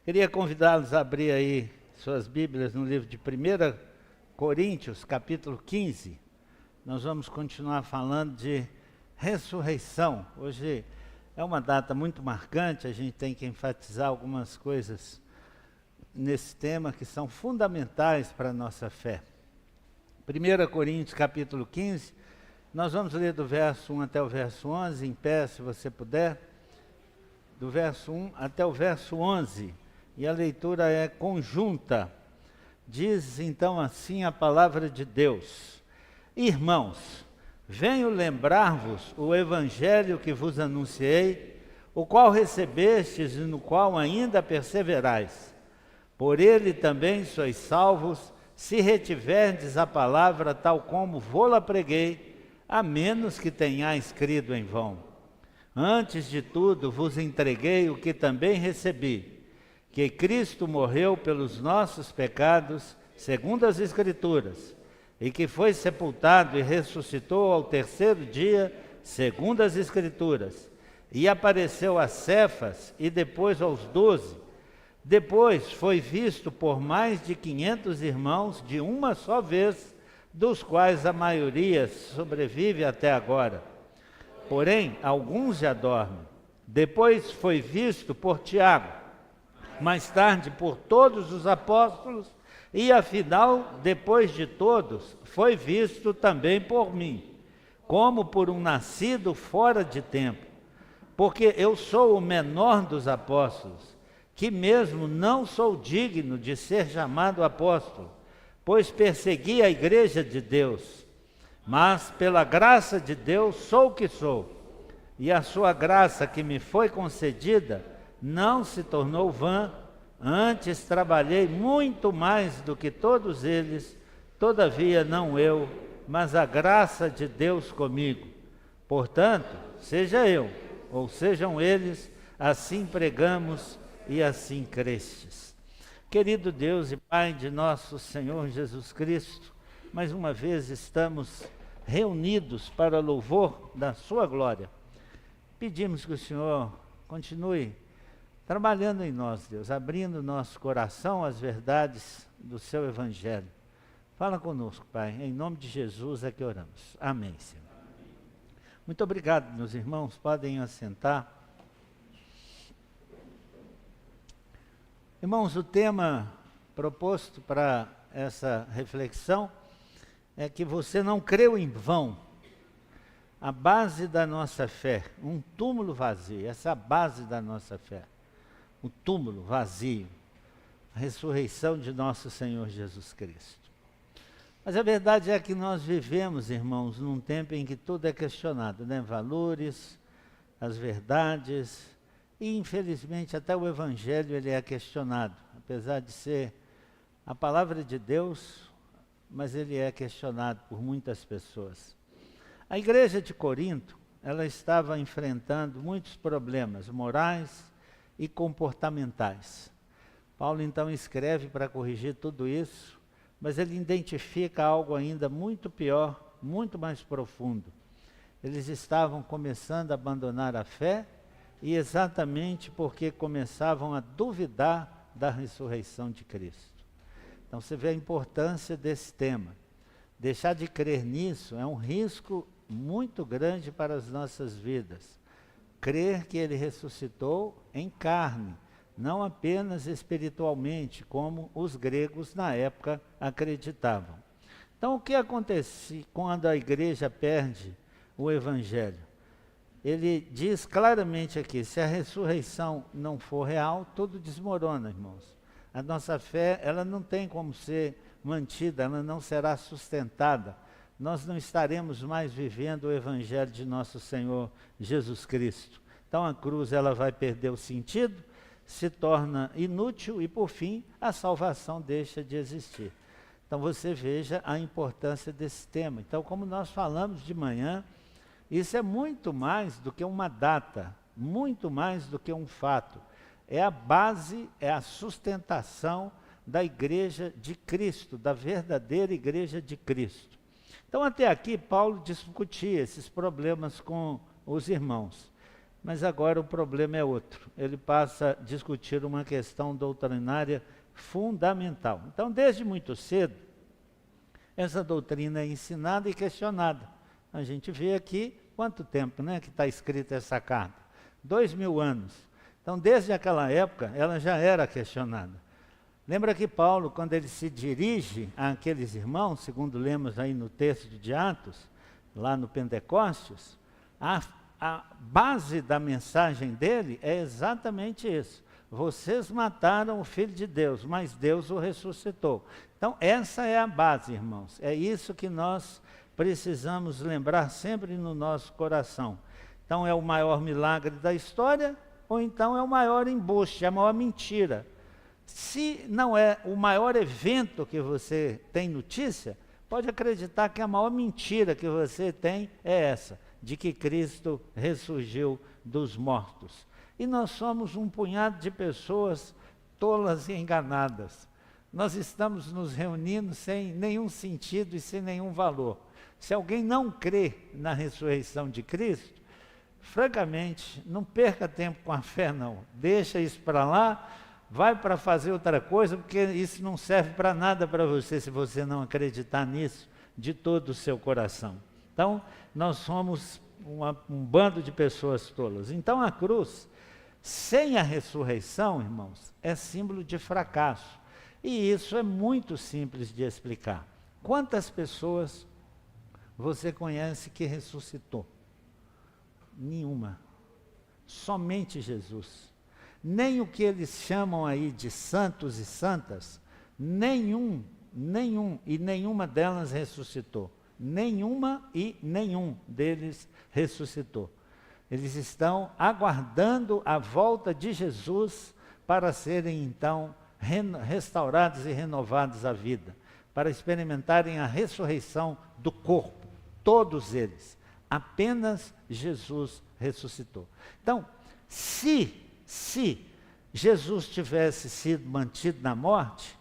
Queria convidá-los a abrir aí suas Bíblias no livro de 1 Coríntios, capítulo 15. Nós vamos continuar falando de ressurreição. Hoje é uma data muito marcante, a gente tem que enfatizar algumas coisas nesse tema que são fundamentais para a nossa fé. 1 Coríntios, capítulo 15, nós vamos ler do verso 1 até o verso 11, em pé, se você puder, do verso 1 até o verso 11. E a leitura é conjunta. Diz então assim a palavra de Deus: Irmãos, venho lembrar-vos o evangelho que vos anunciei, o qual recebestes e no qual ainda perseverais. Por ele também sois salvos, se retiverdes a palavra tal como vô-la preguei, a menos que tenhais crido em vão. Antes de tudo vos entreguei o que também recebi, que Cristo morreu pelos nossos pecados, segundo as Escrituras, e que foi sepultado e ressuscitou ao terceiro dia, segundo as Escrituras, e apareceu a Cefas e depois aos 12. Depois foi visto por mais de 500 irmãos de uma só vez, dos quais a maioria sobrevive até agora. Porém, alguns já dormem. Depois foi visto por Tiago, mais tarde por todos os apóstolos, e afinal, depois de todos, foi visto também por mim, como por um nascido fora de tempo, porque eu sou o menor dos apóstolos, que mesmo não sou digno de ser chamado apóstolo, pois persegui a igreja de Deus, mas pela graça de Deus sou o que sou, e a sua graça que me foi concedida não se tornou vã. Antes trabalhei muito mais do que todos eles, todavia não eu, mas a graça de Deus comigo. Portanto, seja eu, ou sejam eles, assim pregamos e assim crestes. Querido Deus e Pai de nosso Senhor Jesus Cristo, mais uma vez estamos reunidos para louvor da sua glória. Pedimos que o Senhor continue trabalhando em nós, Deus, abrindo nosso coração às verdades do seu Evangelho. Fala conosco, Pai, em nome de Jesus é que oramos. Amém, Senhor. Muito obrigado, meus irmãos, podem assentar. Irmãos, o tema proposto para essa reflexão é que você não creu em vão. A base da nossa fé, um túmulo vazio, essa é a base da nossa fé. O túmulo vazio, a ressurreição de nosso Senhor Jesus Cristo. Mas a verdade é que nós vivemos, irmãos, num tempo em que tudo é questionado, né? Valores, as verdades, e infelizmente até o Evangelho ele é questionado, apesar de ser a palavra de Deus, mas ele é questionado por muitas pessoas. A igreja de Corinto, ela estava enfrentando muitos problemas morais e comportamentais. Paulo então escreve para corrigir tudo isso, mas ele identifica algo ainda muito pior, muito mais profundo. Eles estavam começando a abandonar a fé, e exatamente porque começavam a duvidar da ressurreição de Cristo. Então você vê a importância desse tema. Deixar de crer nisso é um risco muito grande para as nossas vidas. Crer que ele ressuscitou em carne, não apenas espiritualmente, como os gregos na época acreditavam. Então, o que acontece quando a igreja perde o evangelho? Ele diz claramente aqui, se a ressurreição não for real, tudo desmorona, irmãos. A nossa fé, ela não tem como ser mantida, ela não será sustentada. Nós não estaremos mais vivendo o evangelho de nosso Senhor Jesus Cristo. Então a cruz ela vai perder o sentido, se torna inútil e por fim a salvação deixa de existir. Então você veja a importância desse tema. Então, como nós falamos de manhã, isso é muito mais do que uma data, muito mais do que um fato. É a base, é a sustentação da igreja de Cristo, da verdadeira igreja de Cristo. Então, até aqui, Paulo discutia esses problemas com os irmãos. Mas agora o problema é outro. Ele passa a discutir uma questão doutrinária fundamental. Então, desde muito cedo, essa doutrina é ensinada e questionada. A gente vê aqui quanto tempo, né, que está escrita essa carta? 2000 anos. Então, desde aquela época, ela já era questionada. Lembra que Paulo, quando ele se dirige àqueles irmãos, segundo lemos aí no texto de Atos, lá no Pentecostes, a base da mensagem dele é exatamente isso. Vocês mataram o Filho de Deus, mas Deus o ressuscitou. Então, essa é a base, irmãos. É isso que nós precisamos lembrar sempre no nosso coração. Então, é o maior milagre da história, ou então é o maior embuste, a maior mentira. Se não é o maior evento que você tem notícia, pode acreditar que a maior mentira que você tem é essa, de que Cristo ressurgiu dos mortos. E nós somos um punhado de pessoas tolas e enganadas. Nós estamos nos reunindo sem nenhum sentido e sem nenhum valor. Se alguém não crê na ressurreição de Cristo, francamente, não perca tempo com a fé não. Deixa isso para lá, vai para fazer outra coisa, porque isso não serve para nada para você, se você não acreditar nisso de todo o seu coração. Então, nós somos um bando de pessoas tolas. Então, a cruz, sem a ressurreição, irmãos, é símbolo de fracasso. E isso é muito simples de explicar. Quantas pessoas você conhece que ressuscitou? Nenhuma. Somente Jesus. Nem o que eles chamam aí de santos e santas, nenhum e nenhuma delas ressuscitou. Nenhuma e nenhum deles ressuscitou. Eles estão aguardando a volta de Jesus para serem então restaurados e renovados à vida, para experimentarem a ressurreição do corpo, todos eles. Apenas Jesus ressuscitou. Então, se Jesus tivesse sido mantido na morte,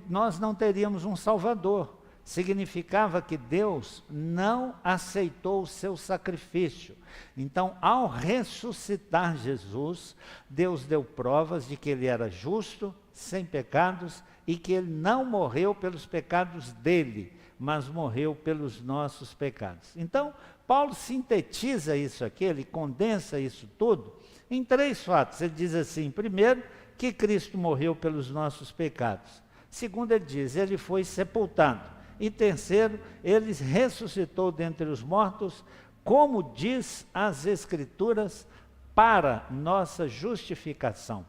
nós não teríamos um Salvador. Significava que Deus não aceitou o seu sacrifício. Então, ao ressuscitar Jesus, Deus deu provas de que ele era justo, sem pecados, e que ele não morreu pelos pecados dele, mas morreu pelos nossos pecados. Então, Paulo sintetiza isso aqui, ele condensa isso tudo em 3 fatos. Ele diz assim: primeiro, que Cristo morreu pelos nossos pecados. Segundo, ele diz, ele foi sepultado. E terceiro, ele ressuscitou dentre os mortos, como diz as Escrituras, para nossa justificação.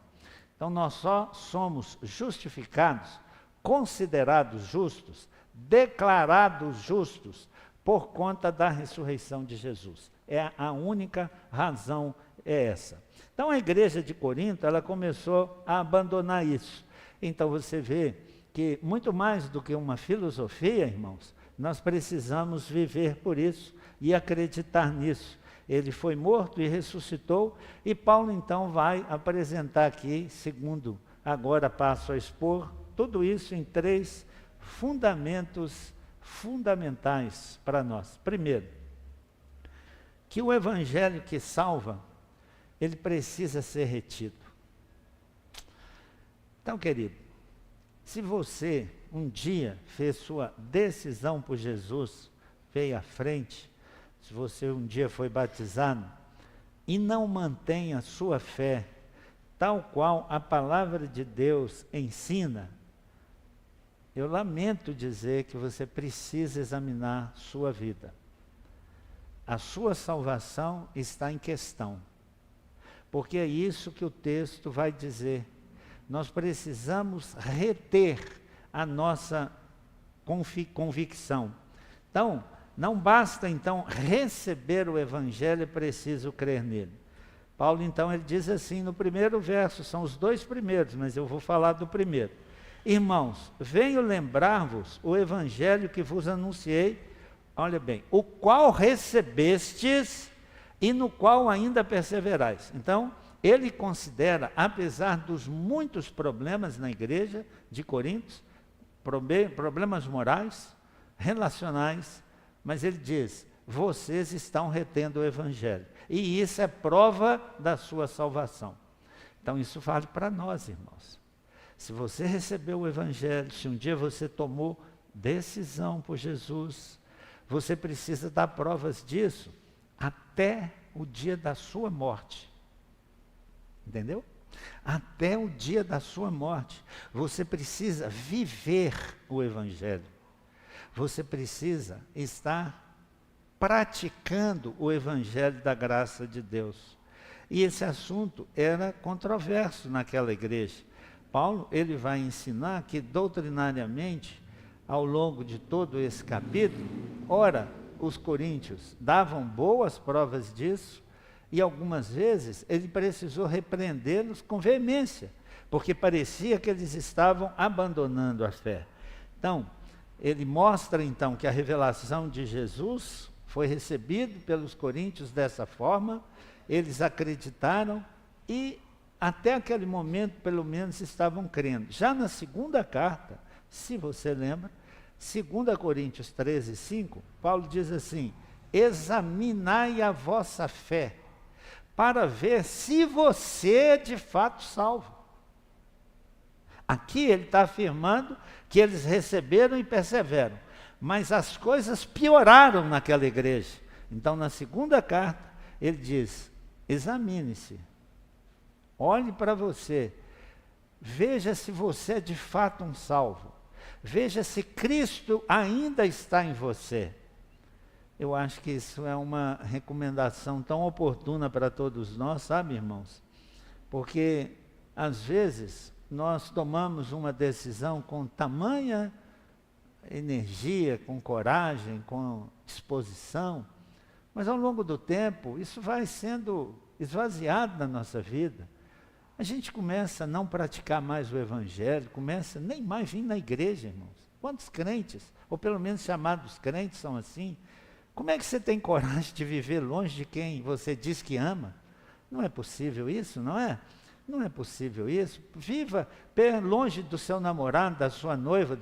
Então, nós só somos justificados, considerados justos, declarados justos, por conta da ressurreição de Jesus. É a única razão, é essa. Então, a igreja de Corinto, ela começou a abandonar isso. Então, você vê que muito mais do que uma filosofia, irmãos, nós precisamos viver por isso e acreditar nisso. Ele foi morto e ressuscitou, e Paulo então vai apresentar aqui, segundo agora passo a expor, tudo isso em 3 fundamentos fundamentais para nós. Primeiro, que o evangelho que salva, ele precisa ser retido. Então, querido, se você um dia fez sua decisão por Jesus, veio à frente, se você um dia foi batizado, e não mantém a sua fé, tal qual a palavra de Deus ensina, eu lamento dizer que você precisa examinar sua vida. A sua salvação está em questão, porque é isso que o texto vai dizer. Nós precisamos reter a nossa convicção. Então, não basta então receber o evangelho, é preciso crer nele. Paulo então ele diz assim no primeiro verso, são os 2 primeiros, mas eu vou falar do primeiro. Irmãos, venho lembrar-vos o evangelho que vos anunciei, olha bem, o qual recebestes e no qual ainda perseverais. Então, ele considera, apesar dos muitos problemas na igreja de Corinto, problemas morais, relacionais, mas ele diz, vocês estão retendo o evangelho. E isso é prova da sua salvação. Então isso vale para nós, irmãos. Se você recebeu o Evangelho, se um dia você tomou decisão por Jesus, você precisa dar provas disso até o dia da sua morte. Entendeu? Até o dia da sua morte. Você precisa viver o Evangelho. Você precisa estar praticando o Evangelho da graça de Deus. E esse assunto era controverso naquela igreja. Paulo, ele vai ensinar que doutrinariamente, ao longo de todo esse capítulo, ora, os coríntios davam boas provas disso, e algumas vezes ele precisou repreendê-los com veemência, porque parecia que eles estavam abandonando a fé. Então, ele mostra então que a revelação de Jesus foi recebida pelos coríntios dessa forma, eles acreditaram e até aquele momento, pelo menos, estavam crendo. Já na segunda carta, se você lembra, 2 Coríntios 13, 5, Paulo diz assim: examinai a vossa fé, para ver se você é de fato salvo. Aqui ele está afirmando que eles receberam e perseveram, mas as coisas pioraram naquela igreja. Então, na segunda carta, ele diz: examine-se, olhe para você, veja se você é de fato um salvo, veja se Cristo ainda está em você. Eu acho que isso é uma recomendação tão oportuna para todos nós, sabe, irmãos? Porque, às vezes, nós tomamos uma decisão com tamanha energia, com coragem, com disposição, mas ao longo do tempo, isso vai sendo esvaziado na nossa vida. A gente começa a não praticar mais o Evangelho, começa nem mais vir na igreja, irmãos. Quantos crentes, ou pelo menos chamados crentes, são assim? Como é que você tem coragem de viver longe de quem você diz que ama? Não é possível isso, não é? Não é possível isso. Viva longe do seu namorado, da sua noiva,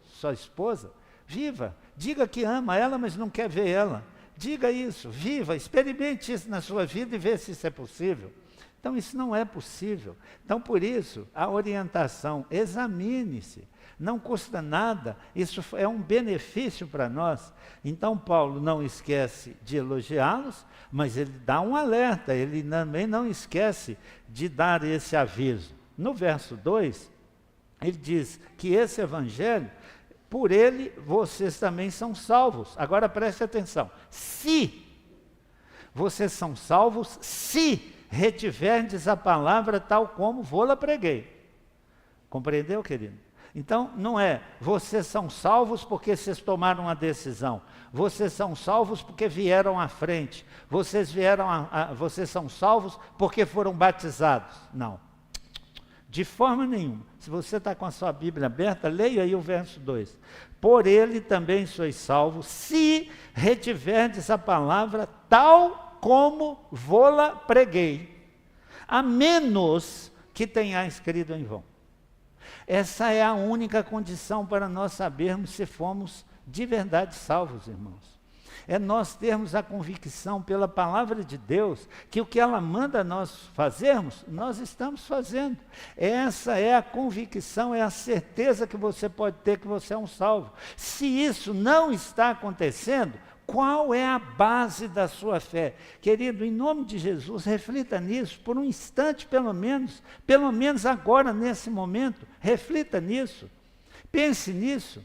sua esposa. Viva, diga que ama ela, mas não quer ver ela. Diga isso, viva, experimente isso na sua vida e veja se isso é possível. Então, isso não é possível. Então, por isso, a orientação, examine-se. Não custa nada, isso é um benefício para nós. Então, Paulo não esquece de elogiá-los, mas ele dá um alerta, ele também não esquece de dar esse aviso. No verso 2, ele diz que esse evangelho, por ele, vocês também são salvos. Agora, preste atenção. Se vocês são salvos, se retiverdes a palavra tal como vou-la preguei. Compreendeu, querido? Então, não é, vocês são salvos porque vocês tomaram uma decisão. Vocês são salvos porque vieram à frente. Vocês são salvos porque foram batizados. Não. De forma nenhuma. Se você está com a sua Bíblia aberta, leia aí o verso 2. Por ele também sois salvos, se retiverdes a palavra tal como vou-la preguei, a menos que tenhais crido em vão. Essa é a única condição para nós sabermos se fomos de verdade salvos, irmãos. É nós termos a convicção pela palavra de Deus, que o que ela manda nós fazermos, nós estamos fazendo. Essa é a convicção, é a certeza que você pode ter que você é um salvo. Se isso não está acontecendo, qual é a base da sua fé? Querido, em nome de Jesus, reflita nisso, por um instante pelo menos agora, nesse momento, reflita nisso, pense nisso.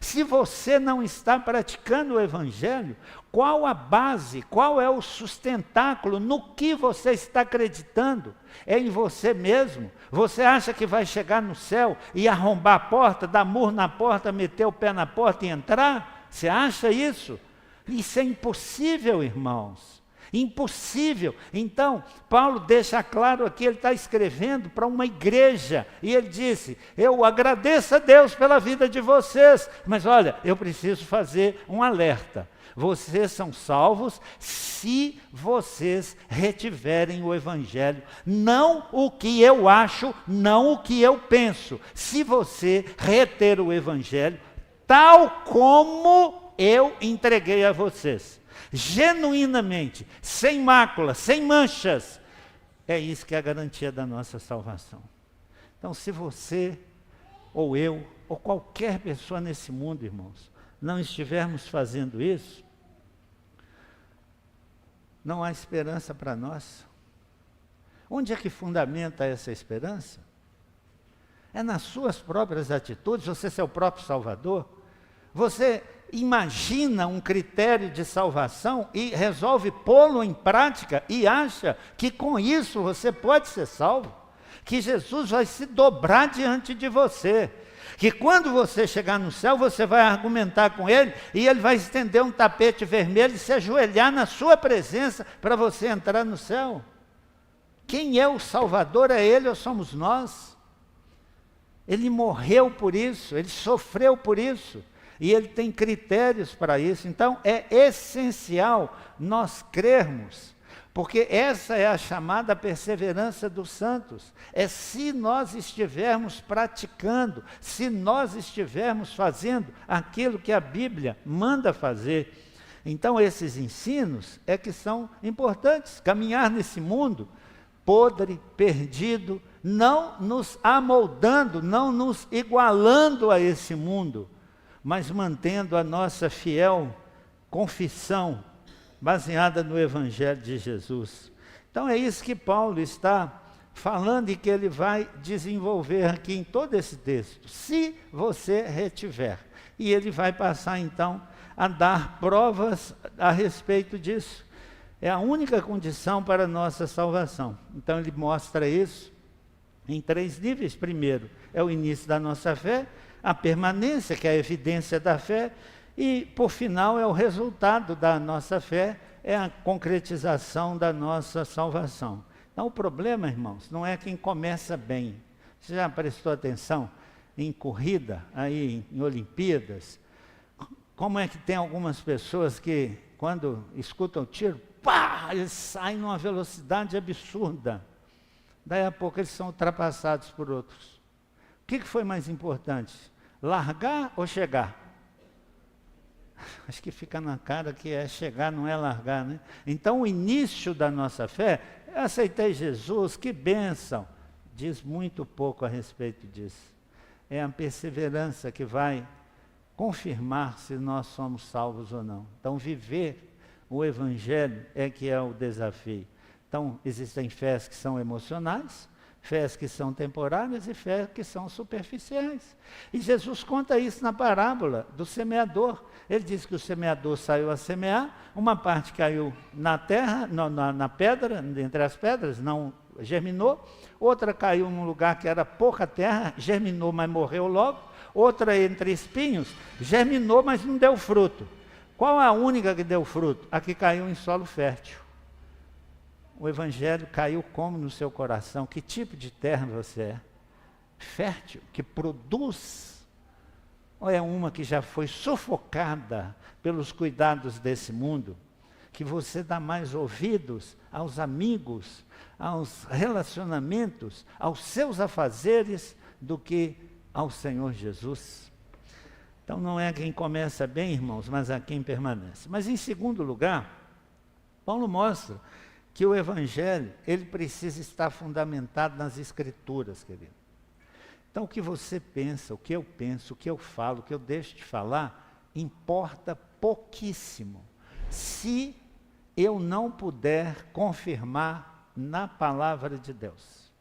Se você não está praticando o Evangelho, qual a base, qual é o sustentáculo, no que você está acreditando? É em você mesmo? Você acha que vai chegar no céu e arrombar a porta, dar murro na porta, meter o pé na porta e entrar? Você acha isso? Isso é impossível, irmãos. Impossível. Então, Paulo deixa claro aqui, ele está escrevendo para uma igreja, e ele disse, eu agradeço a Deus pela vida de vocês, mas olha, eu preciso fazer um alerta. Vocês são salvos se vocês retiverem o Evangelho, não o que eu acho, não o que eu penso. Se você reter o Evangelho, tal como eu entreguei a vocês. genuinamente, sem mácula, sem manchas, é isso que é a garantia da nossa salvação. Então, se você, ou eu, ou qualquer pessoa nesse mundo, irmãos, não estivermos fazendo isso, não há esperança para nós. Onde é que fundamenta essa esperança? É nas suas próprias atitudes, você ser o próprio Salvador. Você imagina um critério de salvação e resolve pô-lo em prática e acha que com isso você pode ser salvo, que Jesus vai se dobrar diante de você, que quando você chegar no céu, você vai argumentar com ele e ele vai estender um tapete vermelho e se ajoelhar na sua presença para você entrar no céu. Quem é o Salvador? É ele ou somos nós? Ele morreu por isso, ele sofreu por isso. E ele tem critérios para isso. Então, é essencial nós crermos, porque essa é a chamada perseverança dos santos. É se nós estivermos praticando, se nós estivermos fazendo aquilo que a Bíblia manda fazer. Então, esses ensinos é que são importantes. Caminhar nesse mundo podre, perdido, não nos amoldando, não nos igualando a esse mundo, mas mantendo a nossa fiel confissão baseada no Evangelho de Jesus. Então é isso que Paulo está falando e que ele vai desenvolver aqui em todo esse texto. Se você retiver. E ele vai passar então a dar provas a respeito disso. É a única condição para a nossa salvação. Então ele mostra isso em 3 níveis. Primeiro, é o início da nossa fé, a permanência, que é a evidência da fé, e, por final, é o resultado da nossa fé, é a concretização da nossa salvação. Então, o problema, irmãos, não é quem começa bem. Você já prestou atenção em corrida, aí em Olimpíadas? Como é que tem algumas pessoas que, quando escutam o tiro, pá, eles saem numa velocidade absurda. Daí a pouco eles são ultrapassados por outros. O que foi mais importante? Largar ou chegar? Acho que fica na cara que é chegar, não é largar, né? Então, o início da nossa fé, eu aceitei Jesus, que bênção. Diz muito pouco a respeito disso. É a perseverança que vai confirmar se nós somos salvos ou não. Então, viver o Evangelho é que é o desafio. Então, existem fés que são emocionais, fés que são temporárias e fés que são superficiais. E Jesus conta isso na parábola do semeador. Ele diz que o semeador saiu a semear, uma parte caiu na terra, na pedra, entre as pedras, não germinou, outra caiu num lugar que era pouca terra, germinou, mas morreu logo, outra entre espinhos, germinou, mas não deu fruto. Qual a única que deu fruto? A que caiu em solo fértil. O Evangelho caiu como no seu coração? Que tipo de terra você é? Fértil, que produz? Ou é uma que já foi sufocada pelos cuidados desse mundo? Que você dá mais ouvidos aos amigos, aos relacionamentos, aos seus afazeres, do que ao Senhor Jesus? Então não é quem começa bem, irmãos, mas a quem permanece. Mas em segundo lugar, Paulo mostra que o Evangelho, ele precisa estar fundamentado nas Escrituras, querido. Então, o que você pensa, o que eu penso, o que eu falo, o que eu deixo de falar, importa pouquíssimo, se eu não puder confirmar na palavra de Deus.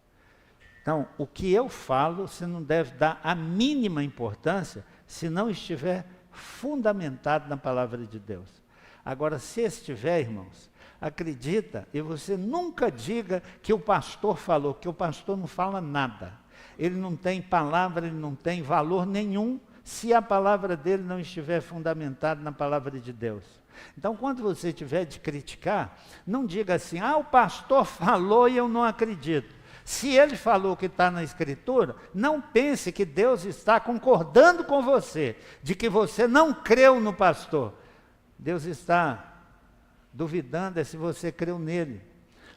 Então, o que eu falo, você não deve dar a mínima importância, se não estiver fundamentado na palavra de Deus. Agora, se estiver, irmãos, acredita, e você nunca diga que o pastor falou, que o pastor não fala nada. Ele não tem palavra, ele não tem valor nenhum, se a palavra dele não estiver fundamentada na palavra de Deus. Então, quando você tiver de criticar, não diga assim, o pastor falou e eu não acredito. Se ele falou o que está na Escritura, não pense que Deus está concordando com você, de que você não creu no pastor. Deus está duvidando se você creu nele.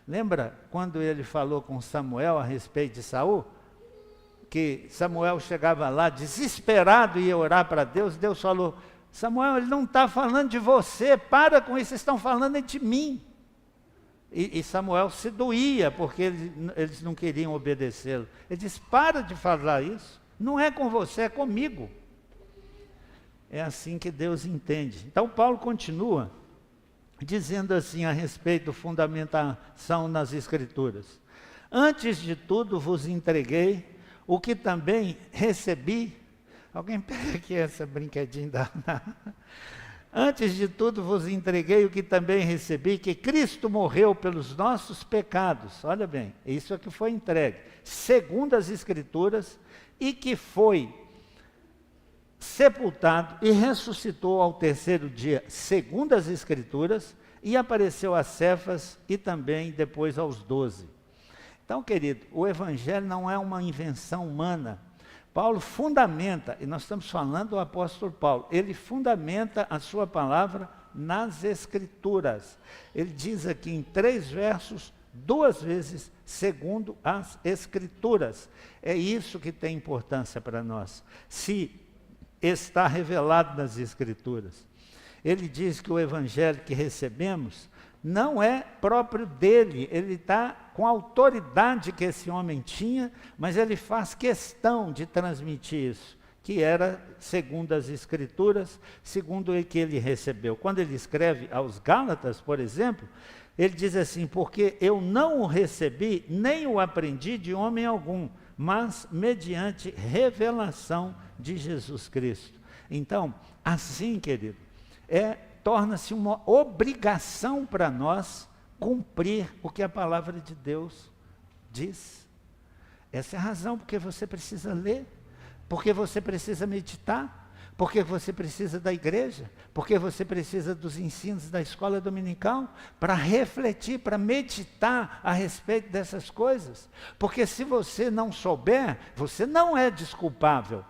Lembra quando ele falou com Samuel a respeito de Saul? Que Samuel chegava lá desesperado e ia orar para Deus. Deus falou, Samuel, ele não está falando de você, para com isso, vocês estão falando de mim. E Samuel se doía, porque eles não queriam obedecê-lo. Ele disse, para de falar isso, não é com você, é comigo. É assim que Deus entende. Então Paulo continua dizendo assim a respeito da fundamentação nas Escrituras. Antes de tudo vos entreguei o que também recebi. Alguém pega aqui essa brinquedinha da... Antes de tudo vos entreguei o que também recebi, que Cristo morreu pelos nossos pecados. Olha bem, isso é que foi entregue, segundo as Escrituras, e que foi sepultado e ressuscitou ao terceiro dia, segundo as Escrituras, e apareceu a Cefas e também depois aos 12. Então, querido, o Evangelho não é uma invenção humana. Paulo fundamenta, e nós estamos falando do apóstolo Paulo, ele fundamenta a sua palavra nas Escrituras. Ele diz aqui em 3 versos, 2 vezes, segundo as Escrituras. É isso que tem importância para nós. Se está revelado nas Escrituras. Ele diz que o Evangelho que recebemos não é próprio dele, ele está com a autoridade que esse homem tinha, mas ele faz questão de transmitir isso, que era segundo as Escrituras, segundo o que ele recebeu. Quando ele escreve aos Gálatas, por exemplo, ele diz assim, porque eu não o recebi, nem o aprendi de homem algum, mas mediante revelação de Jesus Cristo. Então, assim, querido, torna-se uma obrigação para nós cumprir o que a palavra de Deus diz. Essa é a razão porque você precisa ler, porque você precisa meditar, porque você precisa da igreja, porque você precisa dos ensinos da escola dominical, para refletir, para meditar a respeito dessas coisas. Porque se você não souber, você não é desculpável.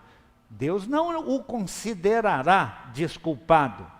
Deus não o considerará desculpado.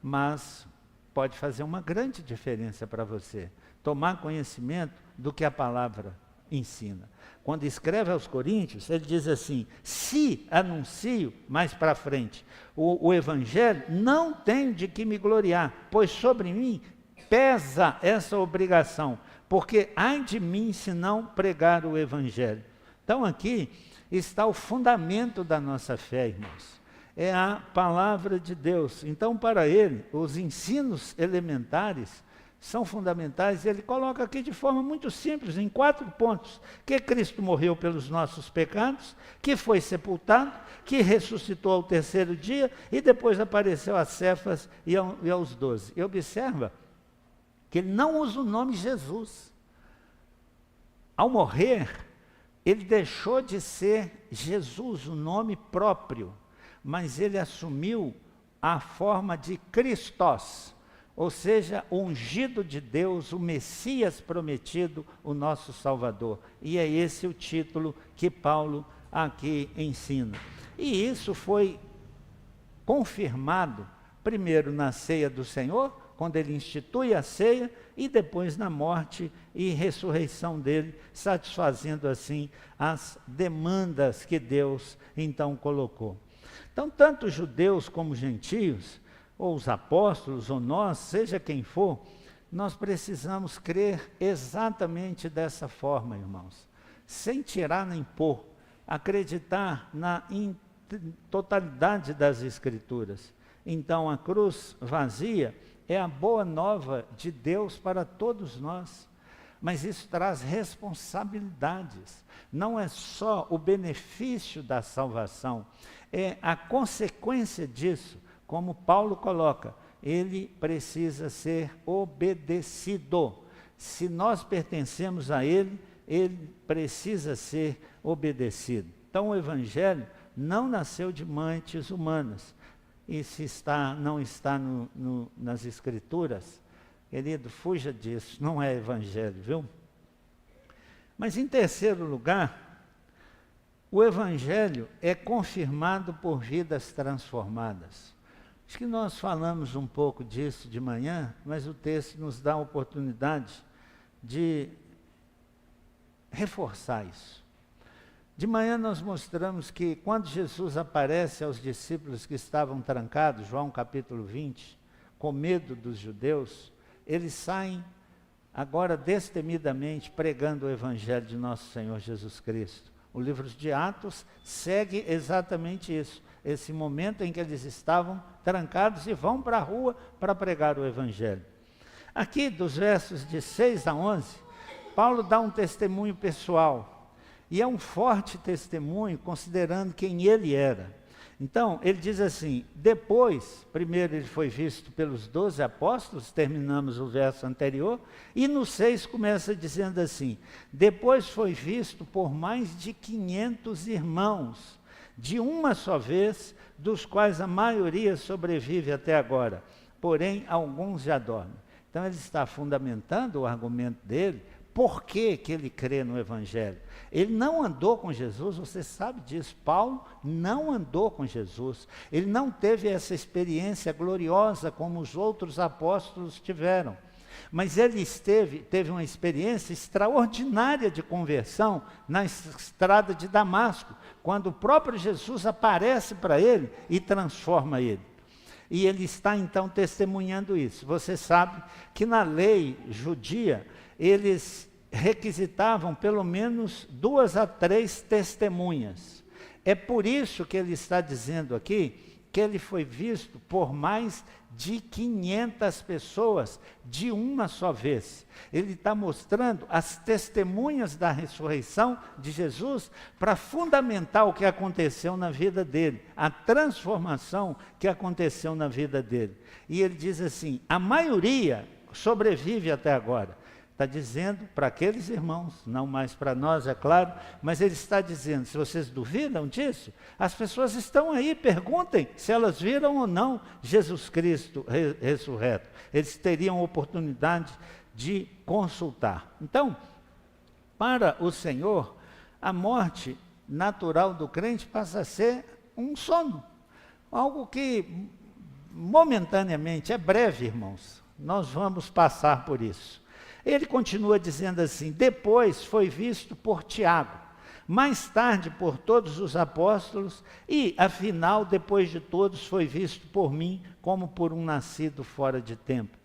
Mas pode fazer uma grande diferença para você, tomar conhecimento do que a palavra ensina. Quando escreve aos Coríntios, ele diz assim, se anuncio, mais para frente, o Evangelho, não tenho de que me gloriar, pois sobre mim pesa essa obrigação, porque ai de mim se não pregar o Evangelho. Então aqui está o fundamento da nossa fé, irmãos. É a palavra de Deus. Então, para ele, os ensinos elementares são fundamentais. Ele coloca aqui de forma muito simples, em 4 pontos. Que Cristo morreu pelos nossos pecados, que foi sepultado, que ressuscitou ao terceiro dia, e depois apareceu a Cefas e aos 12. E observa que ele não usa o nome Jesus. Ao morrer, ele deixou de ser Jesus, o nome próprio, mas ele assumiu a forma de Christos, ou seja, o ungido de Deus, o Messias prometido, o nosso Salvador. E é esse o título que Paulo aqui ensina. E isso foi confirmado, primeiro na ceia do Senhor, quando ele institui a ceia, e depois na morte e ressurreição dele, satisfazendo assim as demandas que Deus então colocou. Então, tanto judeus como gentios, ou os apóstolos, ou nós, seja quem for, nós precisamos crer exatamente dessa forma, irmãos. Sem tirar nem pôr, acreditar na totalidade das Escrituras. Então, a cruz vazia é a boa nova de Deus para todos nós. Mas isso traz responsabilidades. Não é só o benefício da salvação, é a consequência disso, como Paulo coloca, ele precisa ser obedecido. Se nós pertencemos a ele, ele precisa ser obedecido. Então o Evangelho não nasceu de mentes humanas. E se não está nas Escrituras, querido, fuja disso, não é Evangelho, viu? Mas em terceiro lugar, o Evangelho é confirmado por vidas transformadas. Acho que nós falamos um pouco disso de manhã, mas o texto nos dá a oportunidade de reforçar isso. De manhã nós mostramos que quando Jesus aparece aos discípulos que estavam trancados, João capítulo 20, com medo dos judeus, eles saem agora destemidamente pregando o evangelho de nosso Senhor Jesus Cristo. O livro de Atos segue exatamente isso, esse momento em que eles estavam trancados e vão para a rua para pregar o evangelho. Aqui, dos versos de 6 a 11, Paulo dá um testemunho pessoal. E é um forte testemunho, considerando quem ele era. Então, ele diz assim, depois, primeiro ele foi visto pelos 12 apóstolos, terminamos o verso anterior, e no 6 começa dizendo assim, depois foi visto por mais de 500 irmãos, de uma só vez, dos quais a maioria sobrevive até agora, porém alguns já dormem. Então ele está fundamentando o argumento dele, por que que ele crê no Evangelho? Ele não andou com Jesus, você sabe disso. Paulo não andou com Jesus. Ele não teve essa experiência gloriosa como os outros apóstolos tiveram. Mas ele teve uma experiência extraordinária de conversão na estrada de Damasco, quando o próprio Jesus aparece para ele e transforma ele. E ele está então testemunhando isso. Você sabe que na lei judia, eles requisitavam pelo menos 2 a 3 testemunhas. É por isso que ele está dizendo aqui que ele foi visto por mais de 500 pessoas de uma só vez. Ele está mostrando as testemunhas da ressurreição de Jesus para fundamentar o que aconteceu na vida dele, a transformação que aconteceu na vida dele. E ele diz assim, a maioria sobrevive até agora. Está dizendo para aqueles irmãos, não mais para nós, é claro, mas ele está dizendo, se vocês duvidam disso, as pessoas estão aí, perguntem se elas viram ou não Jesus Cristo ressurreto. Eles teriam oportunidade de consultar. Então, para o Senhor, a morte natural do crente passa a ser um sono, algo que momentaneamente, é breve, irmãos, nós vamos passar por isso. Ele continua dizendo assim, depois foi visto por Tiago, mais tarde por todos os apóstolos, e afinal, depois de todos, foi visto por mim, como por um nascido fora de tempo.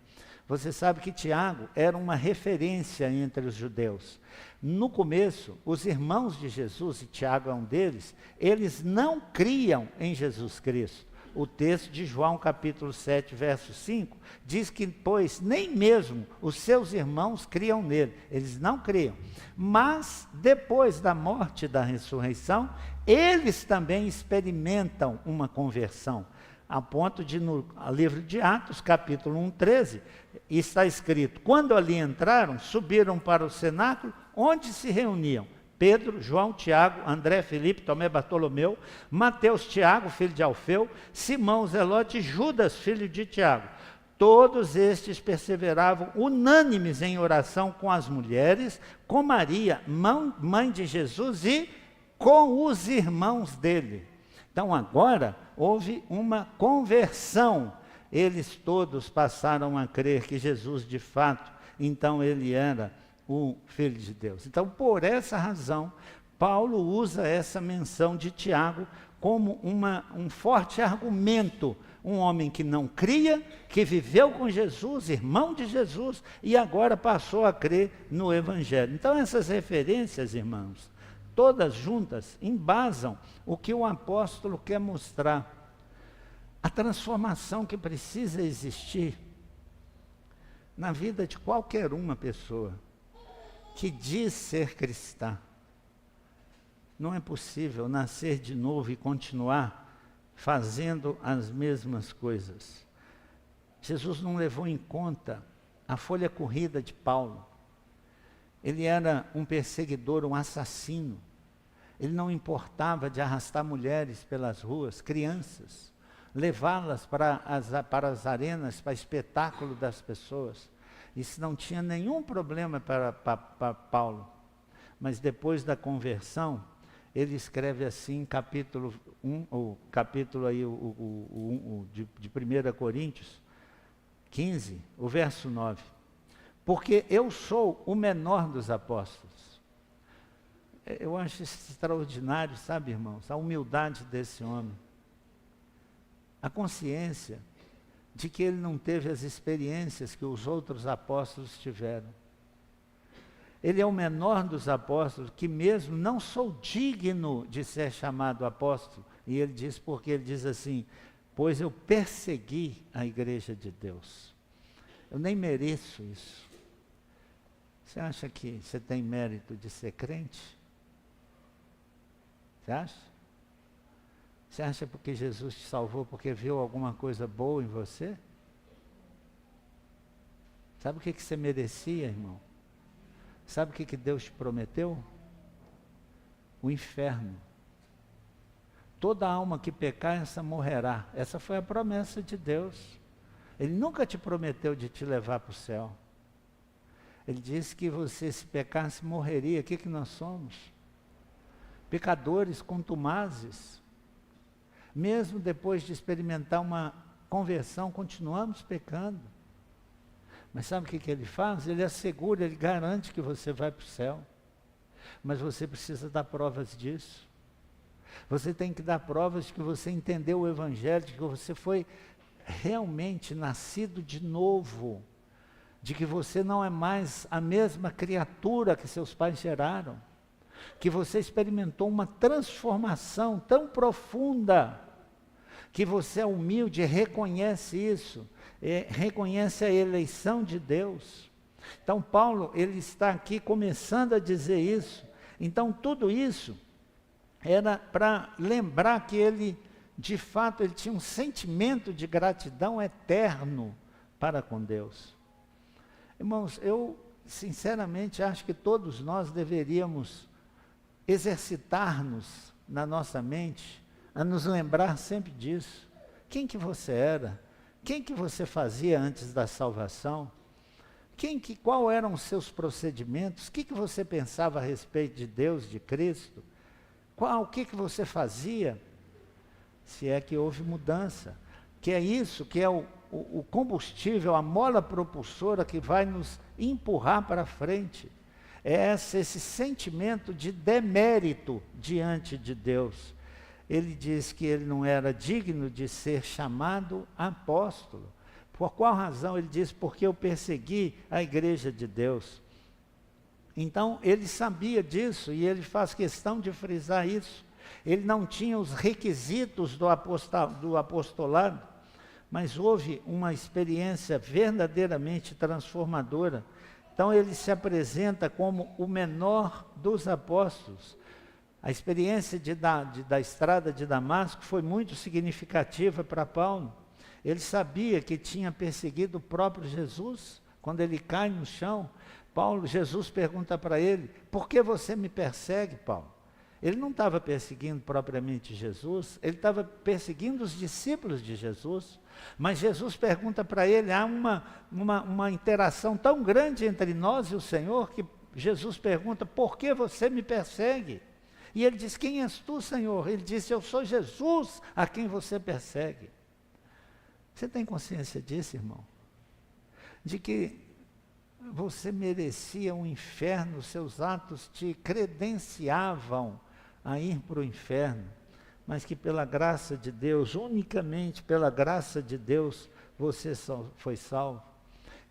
Você sabe que Tiago era uma referência entre os judeus. No começo, os irmãos de Jesus, e Tiago é um deles, eles não criam em Jesus Cristo. O texto de João capítulo 7, verso 5, diz que, pois, nem mesmo os seus irmãos criam nele, eles não criam. Mas, depois da morte e da ressurreição, eles também experimentam uma conversão. A ponto de, no livro de Atos, capítulo 1, 13, está escrito, quando ali entraram, subiram para o cenáculo, onde se reuniam Pedro, João, Tiago, André, Filipe, Tomé, Bartolomeu, Mateus, Tiago, filho de Alfeu, Simão, Zelote e Judas, filho de Tiago. Todos estes perseveravam unânimes em oração com as mulheres, com Maria, mãe de Jesus e com os irmãos dele. Então agora houve uma conversão. Eles todos passaram a crer que Jesus de fato, então ele era o Filho de Deus. Então, por essa razão, Paulo usa essa menção de Tiago como um forte argumento. Um homem que não cria, que viveu com Jesus, irmão de Jesus, e agora passou a crer no Evangelho. Então, essas referências, irmãos, todas juntas, embasam o que o apóstolo quer mostrar. A transformação que precisa existir na vida de qualquer uma pessoa que diz ser cristã. Não é possível nascer de novo e continuar fazendo as mesmas coisas. Jesus não levou em conta a folha corrida de Paulo. Ele era um perseguidor, um assassino. Ele não importava de arrastar mulheres pelas ruas, crianças, levá-las para as arenas, para espetáculo das pessoas. Isso não tinha nenhum problema para Paulo. Mas depois da conversão, ele escreve assim, capítulo 1, o capítulo aí, de 1 Coríntios 15, o verso 9. Porque eu sou o menor dos apóstolos. Eu acho isso extraordinário, sabe, irmãos? A humildade desse homem. A consciência de que ele não teve as experiências que os outros apóstolos tiveram. Ele é o menor dos apóstolos, que mesmo não sou digno de ser chamado apóstolo. E ele diz, porque ele diz assim, pois eu persegui a igreja de Deus. Eu nem mereço isso. Você acha que você tem mérito de ser crente? Você acha? Você acha porque Jesus te salvou porque viu alguma coisa boa em você? Sabe o que você merecia, irmão? Sabe o que Deus te prometeu? O inferno. Toda alma que pecar, essa morrerá. Essa foi a promessa de Deus. Ele nunca te prometeu de te levar para o céu. Ele disse que você, se pecasse, morreria. O que nós somos? Pecadores contumazes. Mesmo depois de experimentar uma conversão, continuamos pecando. Mas sabe o que ele faz? Ele assegura, ele garante que você vai para o céu. Mas você precisa dar provas disso. Você tem que dar provas de que você entendeu o Evangelho, de que você foi realmente nascido de novo. De que você não é mais a mesma criatura que seus pais geraram. Que você experimentou uma transformação tão profunda, que você é humilde e reconhece isso, reconhece a eleição de Deus. Então Paulo, ele está aqui começando a dizer isso. Então tudo isso era para lembrar que ele, de fato, ele tinha um sentimento de gratidão eterno para com Deus. Irmãos, eu sinceramente acho que todos nós deveríamos exercitar-nos na nossa mente, a nos lembrar sempre disso. Quem que você era? Quem que você fazia antes da salvação? Qual eram os seus procedimentos? O que você pensava a respeito de Deus, de Cristo? O que você fazia? Se é que houve mudança. Que é isso, que é o combustível, a mola propulsora que vai nos empurrar para frente. É esse sentimento de demérito diante de Deus. Ele diz que ele não era digno de ser chamado apóstolo. Por qual razão? Ele diz, porque eu persegui a igreja de Deus. Então, ele sabia disso e ele faz questão de frisar isso. Ele não tinha os requisitos do apostolado, mas houve uma experiência verdadeiramente transformadora. Então ele se apresenta como o menor dos apóstolos. A experiência da estrada de Damasco foi muito significativa para Paulo. Ele sabia que tinha perseguido o próprio Jesus. Quando ele cai no chão, Jesus pergunta para ele, por que você me persegue, Paulo? Ele não estava perseguindo propriamente Jesus, ele estava perseguindo os discípulos de Jesus. Mas Jesus pergunta para ele, há uma interação tão grande entre nós e o Senhor, que Jesus pergunta, por que você me persegue? E ele diz, quem és tu, Senhor? Ele disse, eu sou Jesus a quem você persegue. Você tem consciência disso, irmão? De que você merecia um inferno, seus atos te credenciavam a ir para o inferno, mas que pela graça de Deus, unicamente pela graça de Deus, você foi salvo.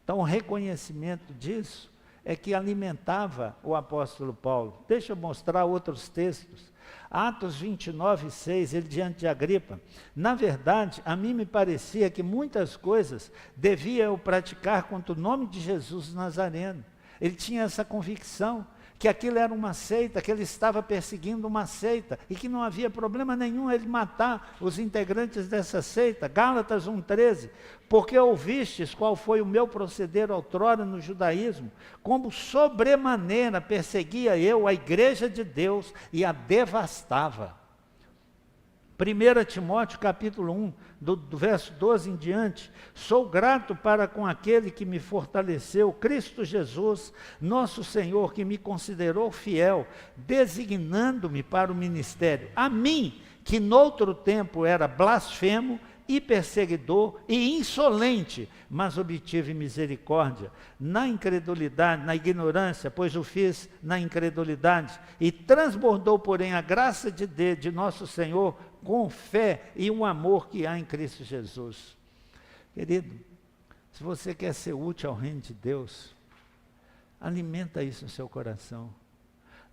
Então o reconhecimento disso é que alimentava o apóstolo Paulo. Deixa eu mostrar outros textos. Atos 29, 6, ele diante de Agripa, na verdade, a mim me parecia que muitas coisas devia eu praticar contra o nome de Jesus Nazareno. Ele tinha essa convicção, que aquilo era uma seita, que ele estava perseguindo uma seita, e que não havia problema nenhum ele matar os integrantes dessa seita. Gálatas 1,13, porque ouvistes qual foi o meu proceder outrora no judaísmo, como sobremaneira perseguia eu a igreja de Deus e a devastava. 1 Timóteo capítulo 1, do verso 12 em diante, sou grato para com aquele que me fortaleceu, Cristo Jesus, nosso Senhor, que me considerou fiel, designando-me para o ministério. A mim, que noutro tempo era blasfemo, e perseguidor e insolente, mas obtive misericórdia na incredulidade, na ignorância, pois o fiz na incredulidade, e transbordou, porém, a graça de nosso Senhor com fé e um amor que há em Cristo Jesus. Querido, se você quer ser útil ao reino de Deus, alimenta isso no seu coração.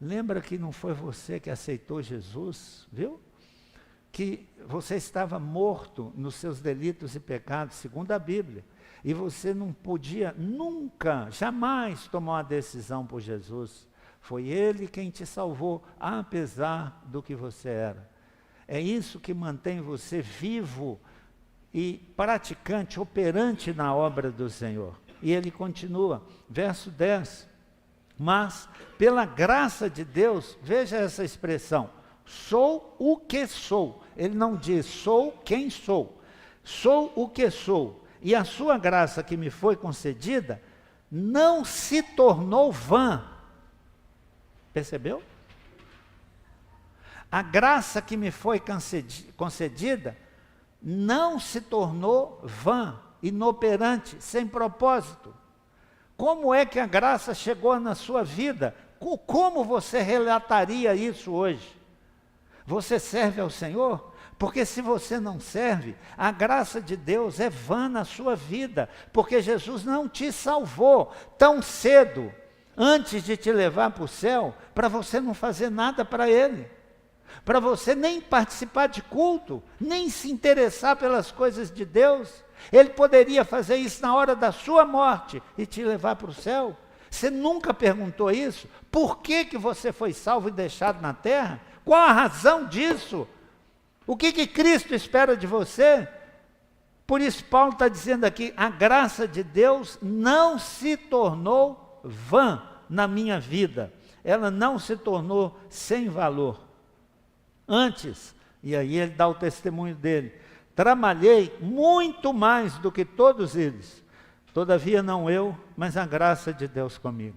Lembra que não foi você que aceitou Jesus, viu? Que você estava morto nos seus delitos e pecados, segundo a Bíblia. E você não podia nunca, jamais tomar uma decisão por Jesus. Foi Ele quem te salvou, apesar do que você era. É isso que mantém você vivo e praticante, operante na obra do Senhor. E ele continua, verso 10. Mas, pela graça de Deus, veja essa expressão, sou o que sou. Ele não diz, sou quem sou. Sou o que sou. E a sua graça que me foi concedida, não se tornou vã. Percebeu? A graça que me foi concedida, não se tornou vã, inoperante, sem propósito. Como é que a graça chegou na sua vida? Como você relataria isso hoje? Você serve ao Senhor? Porque se você não serve, a graça de Deus é vã na sua vida, porque Jesus não te salvou tão cedo, antes de te levar para o céu, para você não fazer nada para Ele. Para você nem participar de culto, nem se interessar pelas coisas de Deus. Ele poderia fazer isso na hora da sua morte e te levar para o céu. Você nunca perguntou isso? Por que você foi salvo e deixado na terra? Qual a razão disso? O que Cristo espera de você? Por isso Paulo está dizendo aqui, a graça de Deus não se tornou vã na minha vida. Ela não se tornou sem valor. Antes, e aí ele dá o testemunho dele, trabalhei muito mais do que todos eles, todavia não eu, mas a graça de Deus comigo.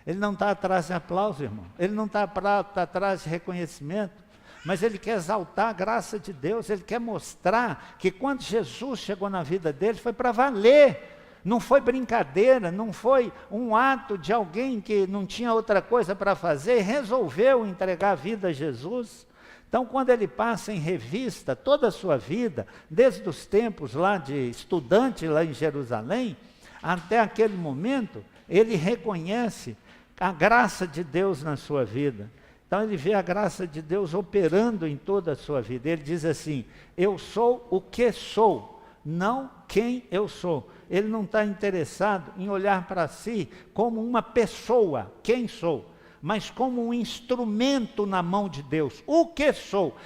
Ele não está atrás de aplauso, irmão, ele não está atrás de reconhecimento, mas ele quer exaltar a graça de Deus, ele quer mostrar que quando Jesus chegou na vida dele, foi para valer, não foi brincadeira, não foi um ato de alguém que não tinha outra coisa para fazer e resolveu entregar a vida a Jesus. Então, quando ele passa em revista toda a sua vida, desde os tempos lá de estudante lá em Jerusalém, até aquele momento, ele reconhece a graça de Deus na sua vida. Então, ele vê a graça de Deus operando em toda a sua vida. Ele diz assim, eu sou o que sou, não quem eu sou. Ele não está interessado em olhar para si como uma pessoa, quem sou, mas como um instrumento na mão de Deus. O que sou?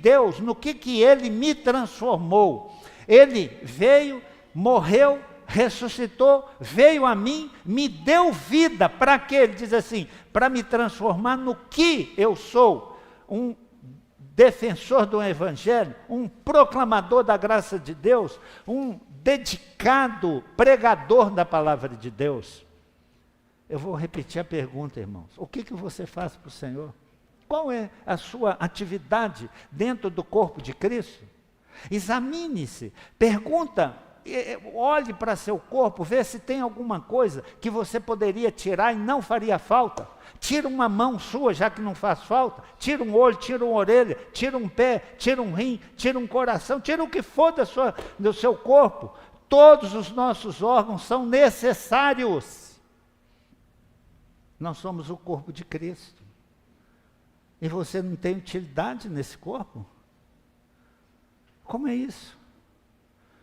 Deus, no que Ele me transformou? Ele veio, morreu, ressuscitou, veio a mim, me deu vida. Para quê? Ele diz assim, para me transformar no que eu sou. Um defensor do Evangelho, um proclamador da graça de Deus, um dedicado pregador da palavra de Deus. Eu vou repetir a pergunta, irmãos. O que você faz para o Senhor? Qual é a sua atividade dentro do corpo de Cristo? Examine-se, pergunta, olhe para seu corpo, vê se tem alguma coisa que você poderia tirar e não faria falta. Tira uma mão sua, já que não faz falta. Tira um olho, tira uma orelha, tira um pé, tira um rim, tira um coração, tira o que for do seu corpo. Todos os nossos órgãos são necessários. Nós somos o corpo de Cristo. E você não tem utilidade nesse corpo? Como é isso?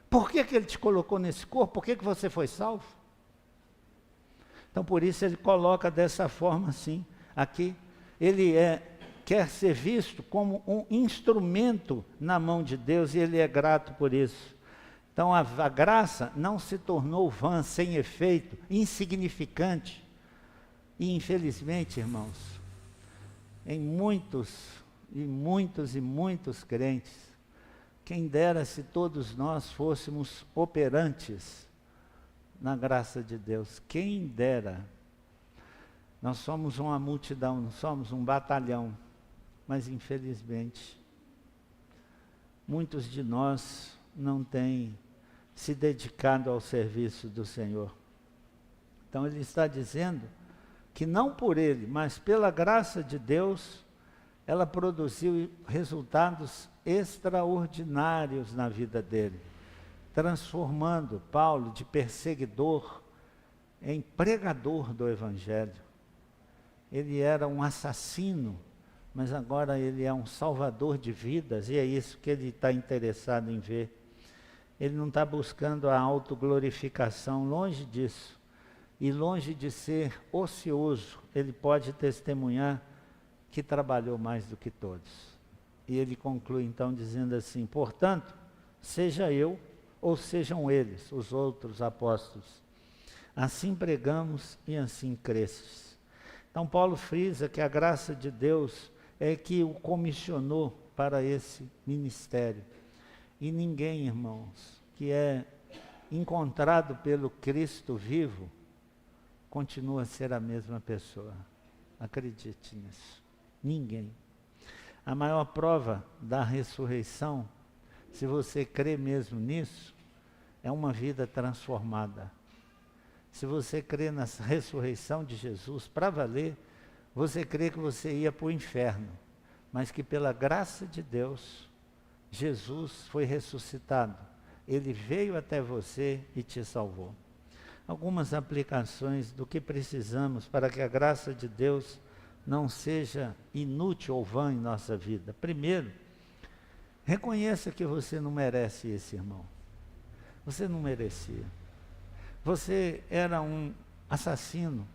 Por que Ele te colocou nesse corpo? Por que você foi salvo? Então, por isso ele coloca dessa forma assim, aqui. Ele quer ser visto como um instrumento na mão de Deus e ele é grato por isso. Então, a graça não se tornou vã, sem efeito, insignificante. E infelizmente, irmãos, em muitos crentes, quem dera se todos nós fôssemos operantes na graça de Deus, quem dera. Nós somos uma multidão, não somos um batalhão, mas infelizmente, muitos de nós não tem se dedicado ao serviço do Senhor. Então ele está dizendo que não por ele, mas pela graça de Deus, ela produziu resultados extraordinários na vida dele, transformando Paulo de perseguidor em pregador do Evangelho. Ele era um assassino, mas agora ele é um salvador de vidas, e é isso que ele está interessado em ver. Ele não está buscando a autoglorificação, longe disso. E longe de ser ocioso, ele pode testemunhar que trabalhou mais do que todos. E ele conclui então dizendo assim: portanto, seja eu ou sejam eles, os outros apóstolos, assim pregamos e assim cresces. Então Paulo frisa que a graça de Deus é que o comissionou para esse ministério. E ninguém, irmãos, que é encontrado pelo Cristo vivo, continua a ser a mesma pessoa. Acredite nisso. Ninguém. A maior prova da ressurreição, se você crê mesmo nisso, é uma vida transformada. Se você crê na ressurreição de Jesus, para valer, você crê que você ia para o inferno, mas que pela graça de Deus, Jesus foi ressuscitado. Ele veio até você e te salvou. Algumas aplicações do que precisamos para que a graça de Deus não seja inútil ou vã em nossa vida. Primeiro, reconheça que você não merece esse irmão. Você não merecia. Você era um assassino.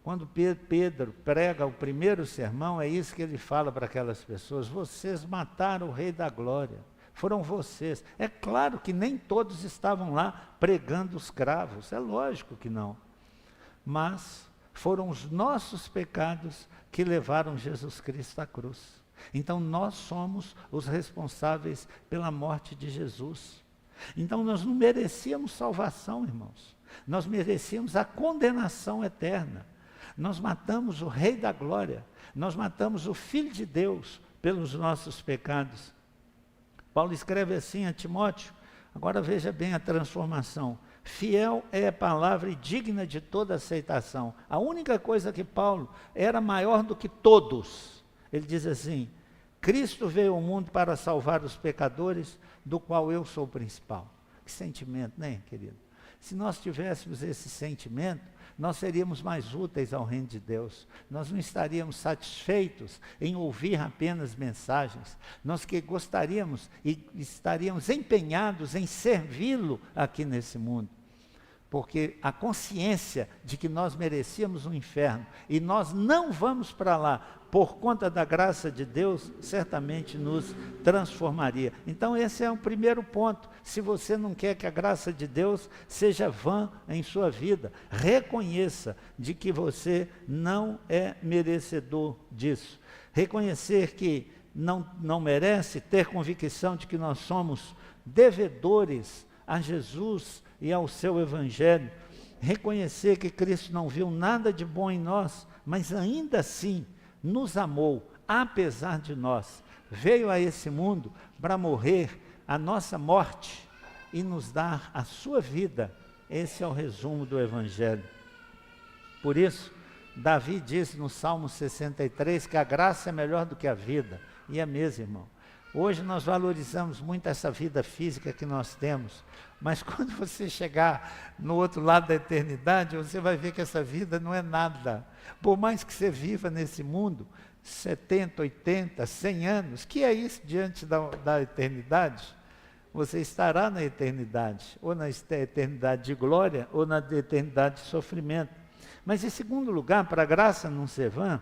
Quando Pedro prega o primeiro sermão, é isso que ele fala para aquelas pessoas: vocês mataram o Rei da Glória. Foram vocês. É claro que nem todos estavam lá pregando os cravos, é lógico que não. Mas foram os nossos pecados que levaram Jesus Cristo à cruz. Então nós somos os responsáveis pela morte de Jesus. Então nós não merecíamos salvação, irmãos. Nós merecíamos a condenação eterna. Nós matamos o Rei da Glória. Nós matamos o Filho de Deus pelos nossos pecados. Paulo escreve assim a Timóteo, agora veja bem a transformação: fiel é a palavra e digna de toda aceitação. A única coisa que Paulo era maior do que todos, ele diz assim: Cristo veio ao mundo para salvar os pecadores, do qual eu sou o principal. Que sentimento, né, querido? Se nós tivéssemos esse sentimento, nós seríamos mais úteis ao reino de Deus. Nós não estaríamos satisfeitos em ouvir apenas mensagens. Nós que gostaríamos e estaríamos empenhados em servi-lo aqui nesse mundo. Porque a consciência de que nós merecíamos um inferno e nós não vamos para lá por conta da graça de Deus, certamente nos transformaria. Então esse é o primeiro ponto. Se você não quer que a graça de Deus seja vã em sua vida, reconheça de que você não é merecedor disso. Reconhecer que não merece, ter convicção de que nós somos devedores a Jesus e ao seu Evangelho. Reconhecer que Cristo não viu nada de bom em nós, mas ainda assim nos amou, apesar de nós. Veio a esse mundo para morrer a nossa morte e nos dar a sua vida. Esse é o resumo do Evangelho. Por isso, Davi disse no Salmo 63 que a graça é melhor do que a vida. E é mesmo, irmão. Hoje nós valorizamos muito essa vida física que nós temos, mas quando você chegar no outro lado da eternidade, você vai ver que essa vida não é nada. Por mais que você viva nesse mundo 70, 80, 100 anos, que é isso diante da eternidade? Você estará na eternidade, ou na eternidade de glória, ou na eternidade de sofrimento. Mas em segundo lugar, para a graça não ser vã,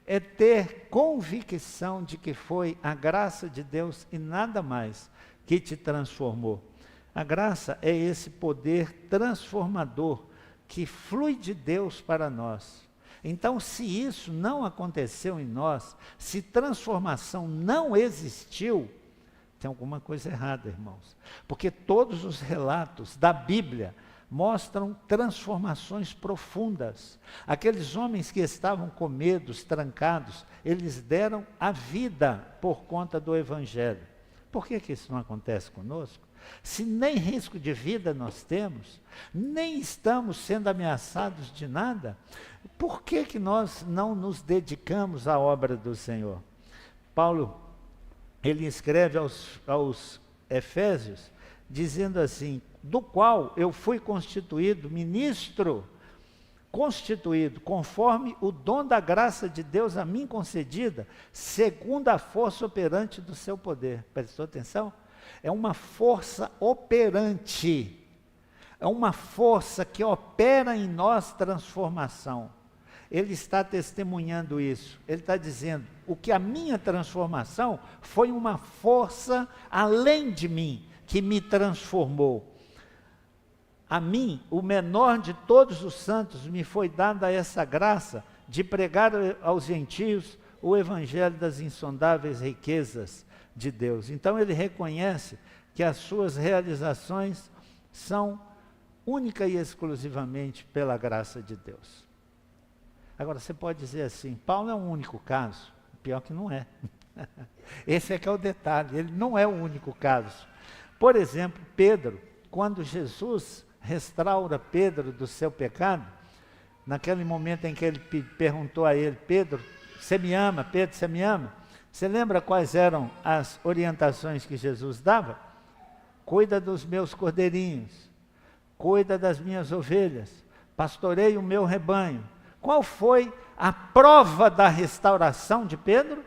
é ter convicção de que foi a graça de Deus e nada mais que te transformou. A graça é esse poder transformador que flui de Deus para nós. Então, se isso não aconteceu em nós, se transformação não existiu, tem alguma coisa errada, irmãos. Porque todos os relatos da Bíblia mostram transformações profundas. Aqueles homens que estavam com medos, trancados, eles deram a vida por conta do Evangelho. Por que isso não acontece conosco? Se nem risco de vida nós temos, nem estamos sendo ameaçados de nada, por que nós não nos dedicamos à obra do Senhor? Paulo, ele escreve aos Efésios, dizendo assim, do qual eu fui constituído ministro, constituído conforme o dom da graça de Deus a mim concedida, segundo a força operante do seu poder. Prestou atenção? É uma força operante, é uma força que opera em nós transformação. Ele está testemunhando isso, ele está dizendo, o que a minha transformação foi uma força além de mim, que me transformou. A mim, o menor de todos os santos, me foi dada essa graça de pregar aos gentios o evangelho das insondáveis riquezas de Deus. Então ele reconhece que as suas realizações são única e exclusivamente pela graça de Deus. Agora você pode dizer assim, Paulo é um único caso? Pior que não é. Esse é que é o detalhe, ele não é o único caso. Por exemplo, Pedro, quando Jesus restaura Pedro do seu pecado, naquele momento em que ele perguntou a ele, Pedro, você me ama? Pedro, você me ama? Você lembra quais eram as orientações que Jesus dava? Cuida dos meus cordeirinhos, cuida das minhas ovelhas, pastorei o meu rebanho. Qual foi a prova da restauração de Pedro?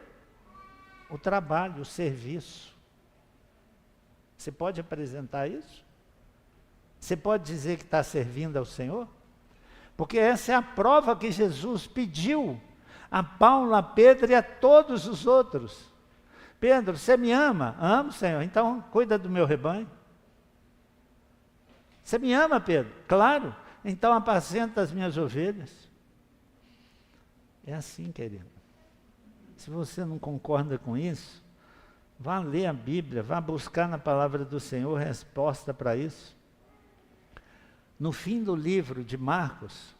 O trabalho, o serviço. Você pode apresentar isso? Você pode dizer que está servindo ao Senhor? Porque essa é a prova que Jesus pediu a Paulo, a Pedro e a todos os outros. Pedro, você me ama? Amo, Senhor, então cuida do meu rebanho. Você me ama, Pedro? Claro, então apacenta as minhas ovelhas. É assim, querido. Se você não concorda com isso, vá ler a Bíblia, vá buscar na palavra do Senhor resposta para isso. No fim do livro de Marcos,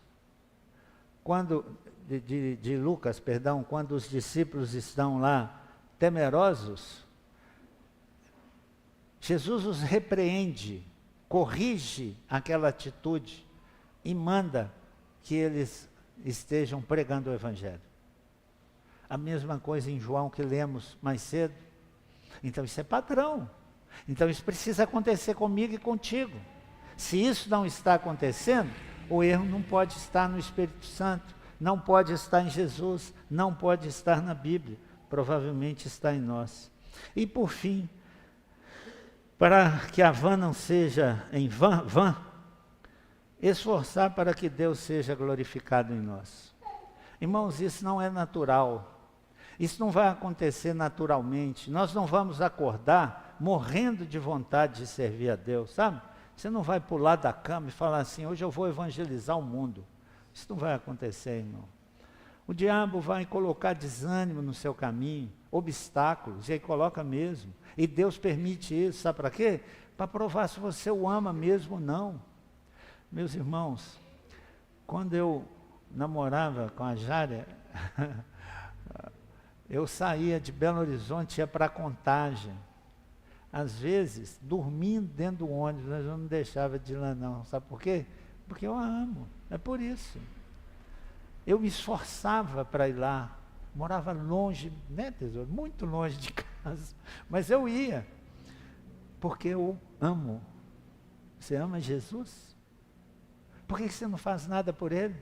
de Lucas, perdão, quando os discípulos estão lá temerosos, Jesus os repreende, corrige aquela atitude e manda que eles estejam pregando o Evangelho. A mesma coisa em João que lemos mais cedo. Então isso é padrão. Então isso precisa acontecer comigo e contigo. Se isso não está acontecendo, o erro não pode estar no Espírito Santo, não pode estar em Jesus, não pode estar na Bíblia, provavelmente está em nós. E por fim, para que a van não seja em vã, esforçar para que Deus seja glorificado em nós. Irmãos, isso não é natural, isso não vai acontecer naturalmente, nós não vamos acordar morrendo de vontade de servir a Deus, sabe? Você não vai pular da cama e falar assim, hoje eu vou evangelizar o mundo. Isso não vai acontecer, irmão. O diabo vai colocar desânimo no seu caminho, obstáculos, e aí coloca mesmo. E Deus permite isso, sabe para quê? Para provar se você o ama mesmo ou não. Meus irmãos, quando eu namorava com a Jária, eu saía de Belo Horizonte e ia para Contagem. Às vezes, dormindo dentro do ônibus, mas eu não deixava de ir lá não. Sabe por quê? Porque eu a amo, é por isso. Eu me esforçava para ir lá, morava longe, né, tesouro? Muito longe de casa, mas eu ia, porque eu amo. Você ama Jesus? Por que você não faz nada por ele?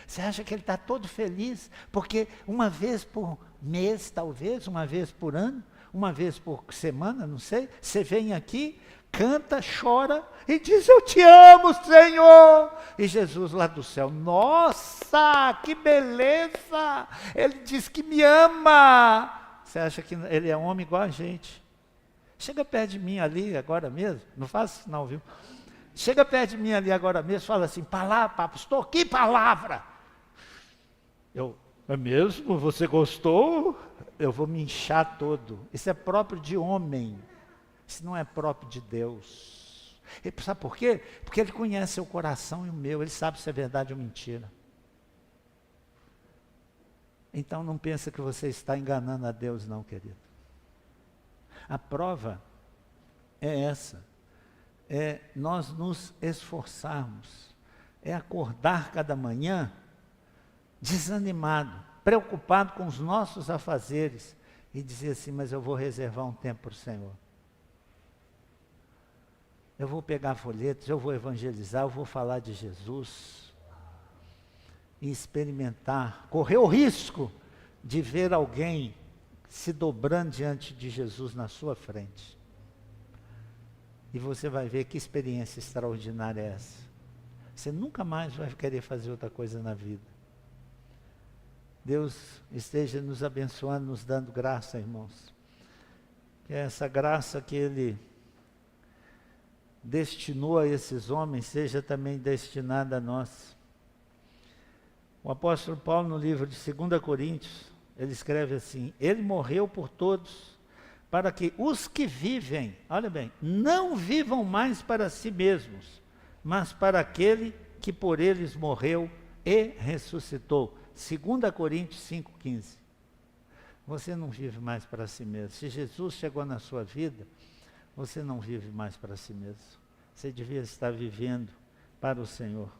Você acha que ele está todo feliz? Porque uma vez por mês, talvez, uma vez por ano, uma vez por semana, não sei, você vem aqui, canta, chora e diz, eu te amo, Senhor. E Jesus lá do céu, nossa, que beleza, ele diz que me ama. Você acha que ele é homem igual a gente? Chega perto de mim ali agora mesmo, não faça isso não, viu? Chega perto de mim ali agora mesmo, fala assim, palavra, pastor, que palavra? É mesmo? Você gostou? Eu vou me inchar todo. Isso é próprio de homem. Isso não é próprio de Deus. E sabe por quê? Porque ele conhece o coração e o meu. Ele sabe se é verdade ou mentira. Então não pensa que você está enganando a Deus não, querido. A prova é essa, é nós nos esforçarmos, é acordar cada manhã desanimado, preocupado com os nossos afazeres e dizer assim, mas eu vou reservar um tempo para o Senhor. Eu vou pegar folhetos, eu vou evangelizar, eu vou falar de Jesus e experimentar, correr o risco de ver alguém se dobrando diante de Jesus na sua frente. E você vai ver que experiência extraordinária é essa. Você nunca mais vai querer fazer outra coisa na vida. Deus esteja nos abençoando, nos dando graça, irmãos. Que essa graça que Ele destinou a esses homens seja também destinada a nós. O apóstolo Paulo, no livro de 2 Coríntios, ele escreve assim: Ele morreu por todos, para que os que vivem, olha bem, não vivam mais para si mesmos, mas para aquele que por eles morreu e ressuscitou. 2 Coríntios 5,15. Você não vive mais para si mesmo. Se Jesus chegou na sua vida, você não vive mais para si mesmo. Você devia estar vivendo para o Senhor.